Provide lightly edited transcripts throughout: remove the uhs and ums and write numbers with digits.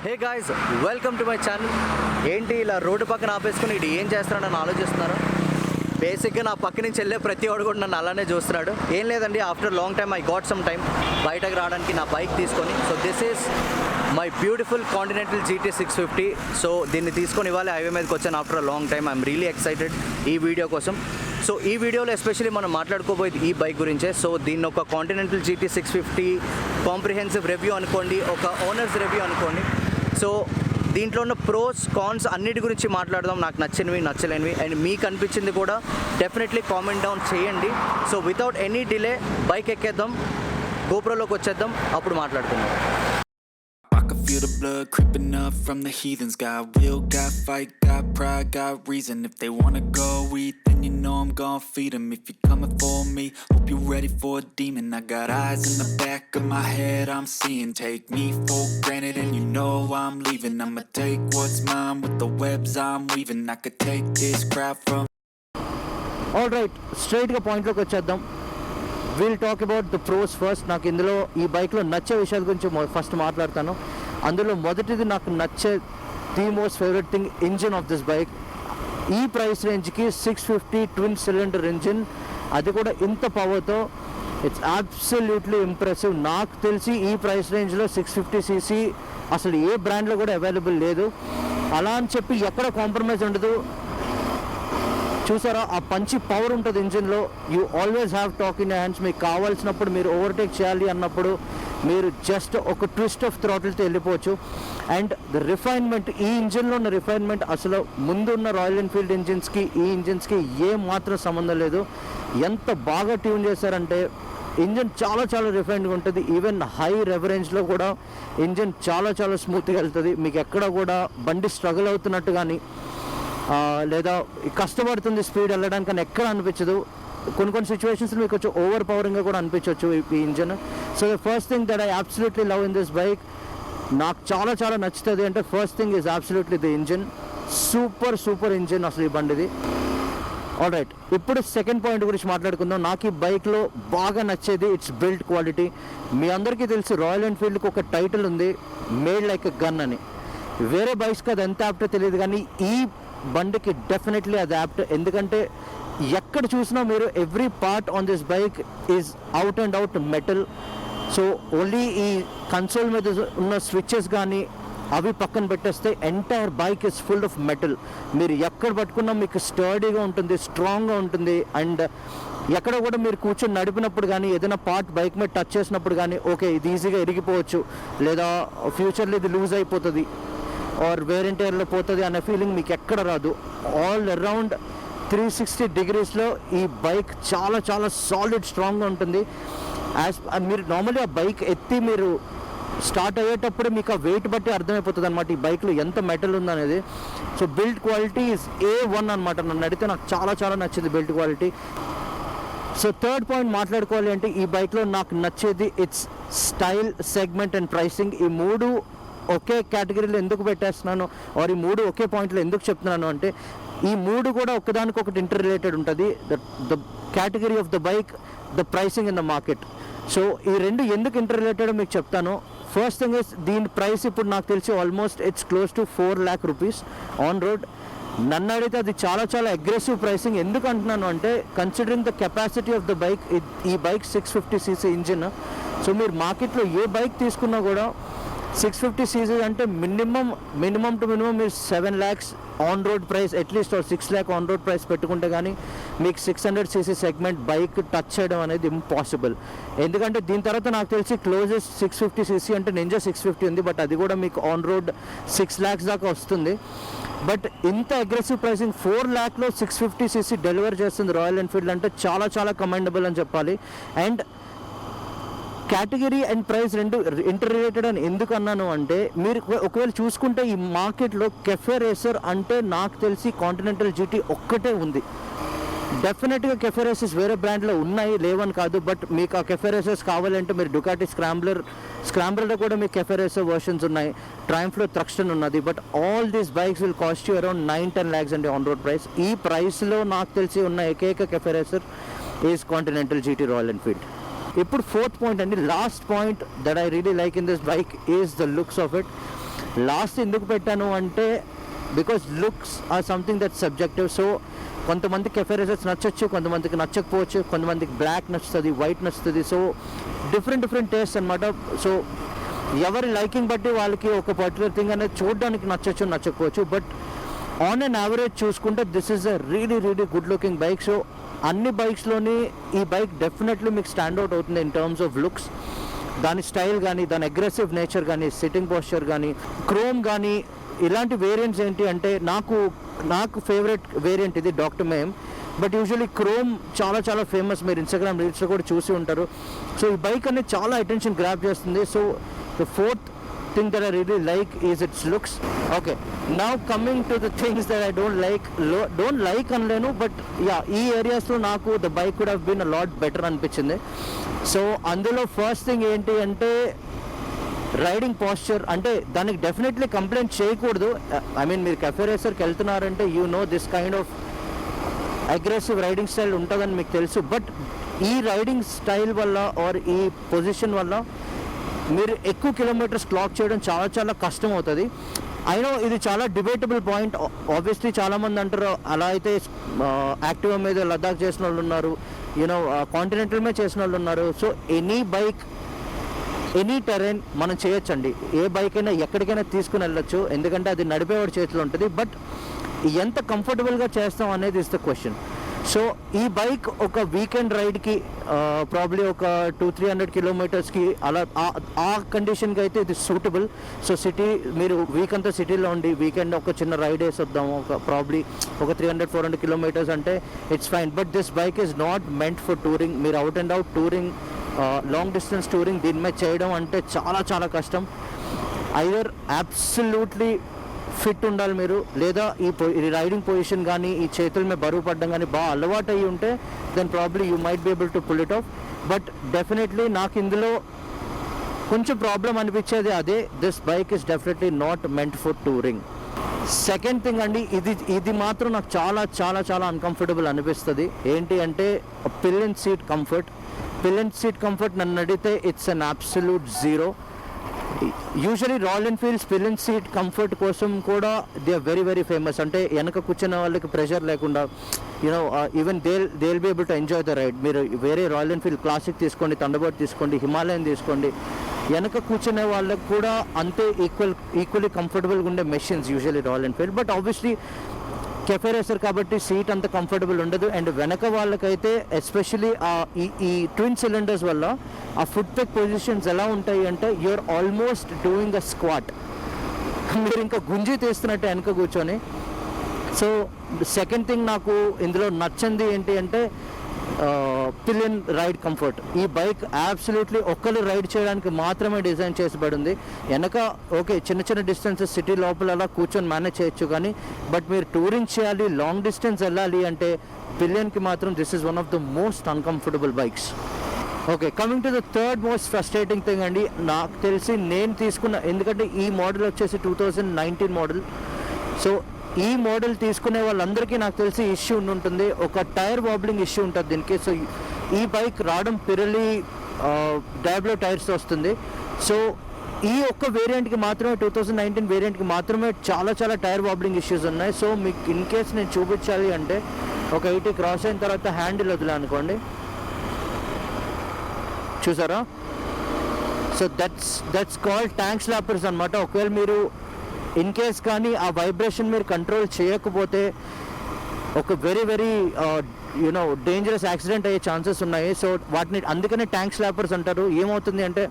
Hey guys, welcome to my channel. ఏంటి ఇలా road పక్కన ఆపేసుకుని ఇటు ఏం చేస్తున్నాడని ఆలోచిస్తున్నారు? బేసిక్గా నా పక్క నుంచి వెళ్ళే ప్రతి వాడు కూడా నన్ను అలానే చూస్తున్నాడు. ఏం లేదండి, after long time I got some time బయటకు రావడానికి నా బైక్ తీసుకొని. So this is my beautiful continental GT 650. So దీన్ని తీసుకొని ఇవాళ హైవే మీదకి వచ్చాను after long time. I'm really excited ఈ వీడియో కోసం. సో ఈ వీడియోలో ఎస్పెషల్లీ మనం మాట్లాడుకోబోయేది ఈ బైక్ గురించే. సో దీన్ని ఒక కాంటినెంటల్ GT 650 కాంప్రిహెన్సివ్ రివ్యూ అనుకోండి, ఒక ఓనర్స్ రివ్యూ అనుకోండి. సో దీంట్లో ఉన్న ప్రోస్ కాన్స్ అన్నిటి గురించి మాట్లాడదాం, నాకు నచ్చినవి నచ్చలేనివి, అండ్ మీకు అనిపించింది కూడా డెఫినెట్లీ కామెంట్ డౌన్ చేయండి. So without any delay bike ఎక్కేద్దాం, గోప్రోలోకి వచ్చేద్దాం, అప్పుడు మాట్లాడుకుందాం. Feel the blood creeping up from the heathens. Got will, got fight, got pride, got reason. If they wanna go eat, then you know I'm gon' feed them. If you're coming for me, hope you're ready for a demon. I got eyes in the back of my head, I'm seeing. Take me for granted and you know I'm leaving. I'ma take what's mine with the webs I'm weaving. I could take this crowd from. Alright, స్ట్రైట్గా పాయింట్లోకి వచ్చేద్దాం. Will talk about the pros first. నాకు ఇందులో ఈ బైక్లో నచ్చే విషయాల గురించి ఫస్ట్ మాట్లాడతాను. అందులో మొదటిది నాకు నచ్చే the most favourite thing, engine of this bike. ఈ ప్రైస్ రేంజ్కి 650 ట్విన్ సిలిండర్ ఇంజిన్, అది కూడా ఇంత పవర్తో, ఇట్స్ అబ్సల్యూట్లీ ఇంప్రెసివ్. నాకు తెలిసి ఈ ప్రైస్ రేంజ్లో 650cc అసలు ఏ బ్రాండ్లో కూడా అవైలబుల్ లేదు. అలా అని చెప్పి ఎక్కడ కాంప్రమైజ్ ఉండదు. చూసారా, ఆ పంచి పవర్ ఉంటుంది ఇంజిన్లో. You always have torque in hands. మీకు కావాల్సినప్పుడు మీరు ఓవర్టేక్ చేయాలి అన్నప్పుడు మీరు జస్ట్ ఒక ట్విస్ట్ ఆఫ్ థ్రాటిల్తో వెళ్ళిపోవచ్చు. అండ్ ద రిఫైన్మెంట్, ఈ ఇంజిన్లో ఉన్న రిఫైన్మెంట్ అసలు ముందున్న రాయల్ ఎన్ఫీల్డ్ ఇంజిన్స్కి ఈ ఇంజిన్స్కి ఏ మాత్రం సంబంధం లేదు. ఎంత బాగా ట్యూన్ చేశారంటే ఇంజిన్ చాలా చాలా రిఫైన్డ్గా ఉంటుంది. ఈవెన్ హై రెవరెంజ్లో కూడా ఇంజిన్ చాలా చాలా స్మూత్గా వెళ్తుంది. మీకు ఎక్కడ కూడా బండి స్ట్రగుల్ అవుతున్నట్టు కానీ లేదా కష్టపడుతుంది స్పీడ్ వెళ్ళడానికి అని ఎక్కడ అనిపించదు. కొన్ని సిచ్యువేషన్స్లో మీకు కొంచెం ఓవర్ పవరింగ్గా కూడా అనిపించవచ్చు ఈ engine. So the first thing that I absolutely love in this bike, నాకు చాలా చాలా నచ్చుతుంది అంటే first thing is absolutely the engine. Super engine అసలు ఈ బండిది. ఆల్రైట్, ఇప్పుడు సెకండ్ పాయింట్ గురించి మాట్లాడుకుందాం. నాకు ఈ బైక్లో బాగా నచ్చేది ఇట్స్ బిల్డ్ క్వాలిటీ. మీ అందరికీ తెలుసు రాయల్ ఎన్ఫీల్డ్కి ఒక టైటిల్ ఉంది, మేడ్ లైక్ ఎ గన్ అని. వేరే బైక్స్కి అది ఎంత యాప్టో తెలియదు, కానీ ఈ బండికి డెఫినెట్లీ అది యాప్ట్. ఎందుకంటే ఎక్కడ చూసినా మీరు every part on this bike is out and out metal. So only ఈ కన్సోల్ మీద ఉన్న స్విచ్చెస్ కానీ అవి పక్కన పెట్టేస్తే entire bike is full of metal. మీరు ఎక్కడ పట్టుకున్నా మీకు స్టర్డీగా ఉంటుంది, స్ట్రాంగ్గా ఉంటుంది. అండ్ ఎక్కడ కూడా మీరు కూర్చొని నడిపినప్పుడు కానీ ఏదైనా పార్ట్ బైక్ మీద టచ్ చేసినప్పుడు కానీ ఓకే ఇది ఈజీగా ఇరిగిపోవచ్చు, లేదా ఫ్యూచర్లో ఇది లూజ్ అయిపోతుంది ఆర్ వేర్ అండ్ టైర్లో పోతుంది అనే ఫీలింగ్ మీకు ఎక్కడ రాదు. ఆల్ అరౌండ్ 360 degreesలో ఈ బైక్ చాలా చాలా సాలిడ్ స్ట్రాంగ్గా ఉంటుంది. మీరు నార్మల్లీ ఆ బైక్ ఎత్తి మీరు స్టార్ట్ అయ్యేటప్పుడు మీకు ఆ వెయిట్ బట్టి అర్థమైపోతుంది అనమాట ఈ బైక్లో ఎంత మెటల్ ఉందనేది. So build quality is A1 అనమాట. నన్ను అడిగితే నాకు చాలా చాలా నచ్చింది build quality. So third point మాట్లాడుకోవాలి అంటే ఈ బైక్లో నాకు నచ్చేది it's style, segment and pricing. ఈ మూడు ఒకే కేటగిరీలో ఎందుకు పెట్టేస్తున్నాను ఆర్ ఈ మూడు ఒకే పాయింట్లో ఎందుకు చెప్తున్నాను అంటే ఈ మూడు కూడా ఒకదానికొకటి ఇంటర్ రిలేటెడ్ ఉంటుంది. The category of the bike, the pricing in the market. So ఈ రెండు ఎందుకు ఇంటర్ రిలేటెడ్ మీకు చెప్తాను. ఫస్ట్ థింగ్ ఇస్ దీని ప్రైస్ ఇప్పుడు నాకు తెలిసి almost it's close to 4 lakh rupees on road. నన్ను అడిగితే అది చాలా చాలా అగ్రెసివ్ ప్రైసింగ్. ఎందుకు అంటున్నాను అంటే considering the capacity of the bike, ఈ బైక్ 650cc ఇంజిన్. సో మీరు మార్కెట్లో ఏ బైక్ తీసుకున్నా కూడా 650cc అంటే మినిమం టు మినిమం మీరు 7 lakhs on road price at least 6 lakh on road price పెట్టుకుంటే కానీ మీకు 600cc సెగ్మెంట్ బైక్ టచ్ చేయడం అనేది ఇంపాసిబుల్. ఎందుకంటే దీని తర్వాత నాకు తెలిసి క్లోజెస్ట్ 650cc అంటే నింజా 650 ఉంది, బట్ అది కూడా మీకు ఆన్ రోడ్ 6 lakhs దాకా వస్తుంది. బట్ ఇంత అగ్రెసివ్ ప్రైసింగ్ 4 lakhలో 650cc డెలివర్ చేస్తుంది రాయల్ ఎన్ఫీల్డ్ అంటే చాలా చాలా కమెండబుల్ అని చెప్పాలి. అండ్ కేటగిరీ అండ్ ప్రైస్ రెండు ఇంటర్ రిలేటెడ్ అని ఎందుకు అన్నాను అంటే మీరు ఒకవేళ చూసుకుంటే ఈ మార్కెట్లో కెఫే రేసర్ అంటే నాకు తెలిసి కాంటినెంటల్ GT ఒక్కటే ఉంది. డెఫినెట్గా కెఫే రేసర్స్ వేరే బ్రాండ్లో ఉన్నాయి, లేవని కాదు. బట్ మీకు ఆ కెఫే రేసర్స్ కావాలంటే మీరు డుకాటి స్క్రాంబ్లర్లో కూడా మీకు కెఫే రేసర్ వర్షన్స్ ఉన్నాయి, ట్రయంఫ్లో థ్రక్స్టన్ ఉన్నది. But all these bikes will cost you around 9-10 lakhs అండి ఆన్ రోడ్ ప్రైస్. ఈ ప్రైస్లో నాకు తెలిసి ఉన్న ఏకైక cafe racer is continental GT royal Enfield. ఇప్పుడు ఫోర్త్ పాయింట్ అండి, last point that I really like in this bike is the looks of it. Last ఎందుకు పెట్టాను అంటే because looks or something that subjective. So కొంతమందికి cafe racers నచ్చచ్చు, కొంతమందికి నచ్చకపోవచ్చు, కొంతమందికి black నచ్చుతుంది, వైట్ నచ్చుతుంది. సో డిఫరెంట్ టేస్ట్ అనమాట. సో ఎవరి లైకింగ్ బట్టి వాళ్ళకి ఒక పర్టికులర్ థింగ్ అనేది చూడడానికి నచ్చచ్చు, నచ్చకపోవచ్చు. బట్ ఆన్ అన్ యావరేజ్ చూసుకుంటే this is a really good looking bike. So అన్ని బైక్స్లోని ఈ బైక్ డెఫినెట్లీ మీకు స్టాండ్అవుట్ అవుతుంది ఇన్ టర్మ్స్ ఆఫ్ లుక్స్. దాని స్టైల్ కానీ, దాని అగ్రెసివ్ నేచర్ కానీ, సిట్టింగ్ పోస్చర్ కానీ, క్రోమ్ కానీ, ఇలాంటి వేరియంట్స్ ఏంటి అంటే నాకు ఫేవరెట్ వేరియంట్ ఇది doctor ma'am. But usually chrome చాలా ఫేమస్, మీరు ఇన్స్టాగ్రామ్ రీల్స్లో కూడా చూసి ఉంటారు. సో ఈ బైక్ అనేది చాలా అటెన్షన్ గ్రాప్ చేస్తుంది. So the fourth thing that I really like is its looks. Okay, now coming to the things that I don't like అనలేను. బట్ యా, ఈ ఏరియాస్లో నాకు the bike could have been a lot better అనిపించింది. So అందులో first thing ఏంటి అంటే riding posture. అంటే దానికి డెఫినెట్లీ కంప్లైంట్ చేయకూడదు. ఐ మీన్ మీరు కెఫే రేసర్కి వెళ్తున్నారంటే you no this kind of aggressive riding style ఉంటుందని మీకు తెలుసు. బట్ ఈ రైడింగ్ స్టైల్ వల్ల ఆర్ ఈ పొజిషన్ వల్ల మీరు ఎక్కువ కిలోమీటర్స్ క్లాక్ చేయడం చాలా కష్టం అవుతుంది. అయినా ఇది చాలా డిబేటబుల్ పాయింట్. ఆబ్వియస్లీ చాలామంది అంటారు అలా అయితే యాక్టివా మీద లద్దాఖ్ చేసిన వాళ్ళు ఉన్నారు, యూనో కాంటినెంటల్ మీద చేసిన వాళ్ళు ఉన్నారు. So any bike, any terrain మనం చేయొచ్చండి. ఏ బైక్ అయినా ఎక్కడికైనా తీసుకుని వెళ్ళొచ్చు, ఎందుకంటే అది నడిపేవాడి చేతిలో ఉంటుంది. బట్ ఎంత కంఫర్టబుల్గా చేస్తాం అనేది ఇస్ ద క్వశ్చన్. సో ఈ బైక్ ఒక వీకెండ్ రైడ్కి ప్రాబ్లీ ఒక 200-300 కిలోమీటర్స్కి అలా ఆ కండిషన్కి అయితే ఇది సూటబుల్. సో సిటీ, మీరు వీక్ అంతా సిటీలో ఉండి వీకెండ్ ఒక చిన్న రైడ్ వేసి వద్దాము, ప్రాబ్లీ ఒక 300-400 కిలోమీటర్స్ అంటే it's fine. But this bike is not meant for touring. మీరు out and out touring, long distance touring దీని మీద చేయడం అంటే చాలా కష్టం. ఐదర్ అబ్సల్యూట్లీ ఫిట్ ఉండాలి మీరు, లేదా ఈ రైడింగ్ పొజిషన్ కానీ, ఈ చేతుల మీద బరువు పడడం కానీ బాగా అలవాటు అయ్యి ఉంటే then probably you might be able to pull it off. But definitely నాకు ఇందులో కొంచెం ప్రాబ్లం అనిపించేది అదే, this bike is definitely not meant for touring. Second thing అండి, ఇది మాత్రం నాకు చాలా అన్కంఫర్టబుల్ అనిపిస్తుంది. ఏంటి అంటే పిల్లన్ సీట్ కంఫర్ట్ నన్ను అడిగితే it's an absolute zero. Usually Royal Enfields pillion seat comfort కోసం కూడా దే ఆర్ వెరీ ఫేమస్. అంటే వెనక కూర్చున్న వాళ్ళకి ప్రెషర్ లేకుండా, you know even they will be able to enjoy the ride. మీరు వేరే రాయల్ ఎన్ఫీల్డ్ క్లాసిక్ తీసుకోండి, థండర్బర్డ్ తీసుకోండి, హిమాలయన్ తీసుకోండి, వెనక కూర్చునే వాళ్ళకి కూడా అంతే ఈక్వల్లీ కంఫర్టబుల్గా ఉండే machines usually Royal Enfield. But obviously cafe racer కాబట్టి సీట్ అంత కంఫర్టబుల్ ఉండదు. అండ్ వెనక వాళ్ళకైతే ఎస్పెషలీ ఈ ట్విన్ సిలిండర్స్ వల్ల ఆ ఫుట్ పెక్ పొజిషన్స్ ఎలా ఉంటాయి అంటే you're almost doing a squat. మీరు ఇంకా గుంజి తీస్తున్నట్టే వెనక కూర్చొని. సో సెకండ్ థింగ్ నాకు ఇందులో నచ్చింది ఏంటి అంటే పిలియన్ రైడ్ కంఫర్ట్. ఈ బైక్ అబ్సల్యూట్లీ ఒక్కరు రైడ్ చేయడానికి మాత్రమే డిజైన్ చేసిబడింది. వెనక ఓకే చిన్న డిస్టెన్సెస్ సిటీ లోపల అలా కూర్చొని మేనేజ్ చేయొచ్చు, కానీ బట్ మీరు టూరింగ్ చేయాలి, లాంగ్ డిస్టెన్స్ వెళ్ళాలి అంటే పిలియన్కి మాత్రం this is one of the most uncomfortable bikes. Okay, coming to the third most frustrating thing అండి, నాకు తెలిసి నేను తీసుకున్న, ఎందుకంటే ఈ మోడల్ వచ్చేసి 2019 మోడల్. సో ఈ మోడల్ తీసుకునే వాళ్ళందరికీ నాకు తెలిసి ఇష్యూ ఉంటుంది, ఒక టైర్ వాబ్లింగ్ ఇష్యూ ఉంటుంది దీనికి. సో ఈ బైక్ రావడం పిరలి డయాబ్లో టైర్స్ వస్తుంది. సో ఈ ఒక్క వేరియంట్కి మాత్రమే 2019 వేరియంట్కి మాత్రమే చాలా టైర్ వాబ్లింగ్ ఇష్యూస్ ఉన్నాయి. సో మీకు ఇన్ కేస్ నేను చూపించాలి అంటే ఒక 80 క్రాస్ అయిన తర్వాత హ్యాండిల్ వదిలే అనుకోండి, చూసారా? సో దట్స్ కాల్డ్ ట్యాంక్ స్లాపర్స్ అనమాట. ఒకవేళ మీరు ఇన్ కేస్ కానీ ఆ వైబ్రేషన్ మీరు కంట్రోల్ చేయకపోతే ఒక వెరీ యూనో డేంజరస్ యాక్సిడెంట్ అయ్యే ఛాన్సెస్ ఉన్నాయి. సో వాటిని అందుకనే ట్యాంక్ స్లాపర్స్ అంటారు. ఏమవుతుంది అంటే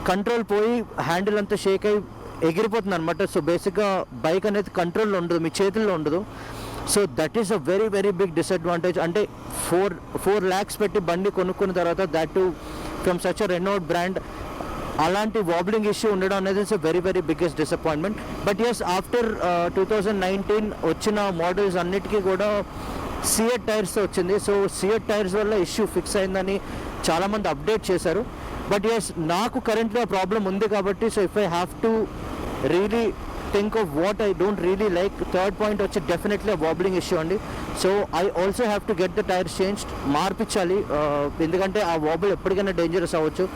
కంట్రోల్ పోయి హ్యాండిల్ అంతా షేక్ అయ్యి ఎగిరిపోతుంది అనమాట. సో బేసిక్గా బైక్ అనేది కంట్రోల్లో ఉండదు, మీ చేతుల్లో ఉండదు. So that is a very big disadvantage. అంటే 4 lakhs పెట్టి బండి కొనుక్కున్న తర్వాత that to from such a renowned brand, అలాంటి వాబ్లింగ్ ఇష్యూ ఉండడం అనేది it's very biggest disappointment. But as after 2019 వచ్చిన మోడల్స్ అన్నిటికీ కూడా సియట్ టైర్స్ వచ్చింది. సో సియట్ టైర్స్ వల్ల ఇష్యూ ఫిక్స్ అయిందని చాలామంది అప్డేట్ చేశారు. బట్ ఎస్ నాకు కరెంట్గా ప్రాబ్లం ఉంది కాబట్టి, so if I have to really think of what I don't really like. Third point వచ్చి డెఫినెట్లీ వాబ్లింగ్ ఇష్యూ అండి. So I also have to get the tyres changed, మార్పించాలి. ఎందుకంటే ఆ wobble ఎప్పటికైనా dangerous అవ్వచ్చు.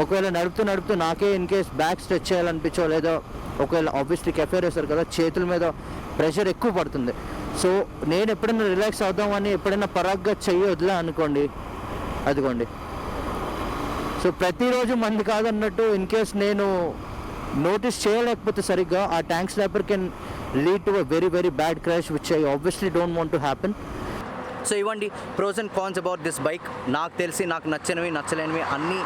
ఒకవేళ నడుపుతూ నాకే ఇన్ కేస్ బ్యాక్ స్ట్రెచ్ చేయాలనిపించో, లేదా ఒకవేళ ఆబ్వియస్లీ కెఫే రేసర్ కదా, చేతుల మీద ప్రెషర్ ఎక్కువ పడుతుంది. సో నేను ఎప్పుడైనా రిలాక్స్ అవుదామని ఎప్పుడైనా పరాగ్గా చెయ్యి వదిలే అనుకోండి, అదిగోండి. సో ప్రతిరోజు మంది కాదన్నట్టు ఇన్ కేస్ నేను నోటీస్ చేయలేకపోతే సరిగ్గా, ఆ tank slapper can lead to a very very bad crash which I obviously don't want to happen. So ఇవ్వండి pros and cons about this bike. నాకు తెలిసి నాకు నచ్చినవి నచ్చలేనివి అన్నీ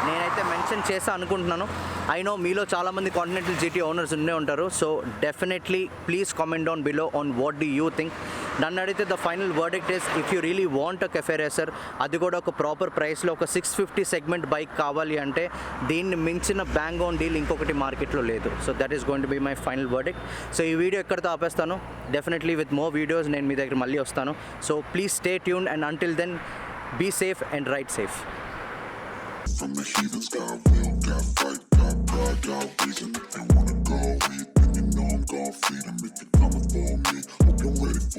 నేనైతే మెన్షన్ చేస్తా అనుకుంటున్నాను. ఐ నో మీలో చాలామంది కాంటినెంటల్ జీటీ ఓనర్స్ ఉండే ఉంటారు. So definitely please comment down below on what do you think. నన్ను అడిగితే the final verdict is, if you really want a cafe racer, అది కూడా ఒక ప్రాపర్ ప్రైస్లో ఒక 650 సెగ్మెంట్ బైక్ కావాలి అంటే దీన్ని మించిన బ్యాంగ్ ఆన్ డీల్ ఇంకొకటి మార్కెట్లో లేదు. So that is going to be my final verdict. So ఈ వీడియో ఎక్కడితో ఆపేస్తాను. డెఫినెట్లీ విత్ మోర్ వీడియోస్ నేను మీ దగ్గర మళ్ళీ వస్తాను. So please stay tuned, and until then, be safe and ride safe. From the heathens, got will, got fight, got pride, got reason. If they wanna